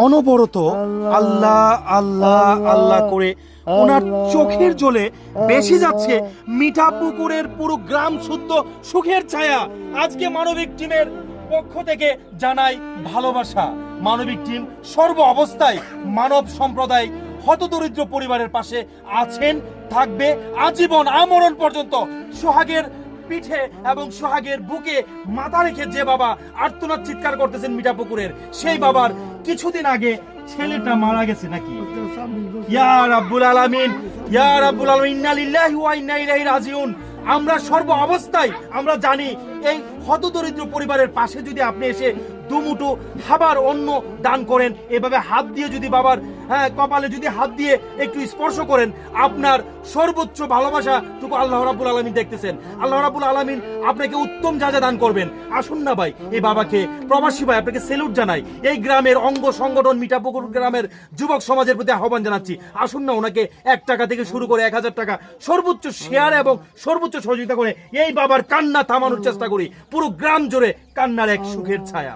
অনবরত আল্লাহ আল্লাহ আল্লাহ করে ওনার চোখের জলে বেশি যাচ্ছে মিঠাপুকুরের পুরো গ্রাম শুদ্ধ সুখের ছায়া। আজকে মানবিক টিমের পক্ষ থেকে জানাই ভালোবাসা। মানবিক টিম সর্ব অবস্থায় মানব সম্প্রদায় হতদরিদ্র পরিবারের পাশে আছেন, থাকবে আজীবন আমরণ পর্যন্ত। সোহাগের পিঠে এবং সোহাগের বুকে মাথা রেখে যে বাবা আর্তনাদ চিৎকার করতেছেন মিঠাপুকুরের, সেই বাবার কিছুদিন আগে ছেলেটা মারা গেছে নাকি? ইয়া রাব্বুল আলামিন, ইয়া রাব্বুল আলামিন, ইন্না লিল্লাহি ওয়া ইন্না ইলাইহি রাজিউন। আমরা সর্ব অবস্থায় আমরা জানি এই হতদরিদ্র পরিবারের পাশে যদি আপনি এসে দুমুঠো খাবার অন্ন দান করেন, এভাবে হাত দিয়ে যদি বাবার কপালে যদি হাত দিয়ে একটু স্পর্শ করেন, আপনার সর্বোচ্চ ভালোবাসাটুকু আল্লাহ রাব্বুল আলামিন দেখতেছেন। আল্লাহ রাব্বুল আলামিন আপনাকে উত্তম যা দান করবেন। আসুন না ভাই, এই বাবাকে, প্রবাসী ভাই, আপনাকে স্যালুট জানাই। এই গ্রামের অঙ্গ সংগঠন মিঠাপুকুর গ্রামের যুবক সমাজের প্রতি আহ্বান জানাচ্ছি, আসুন না ওনাকে 1 টাকা থেকে শুরু করে 1000 টাকা সর্বোচ্চ শেয়ার এবং সর্বোচ্চ সহযোগিতা করে এই বাবার কান্না থামানোর চেষ্টা করি। পুরো গ্রাম জুড়ে কান্নার এক সুখের ছায়া।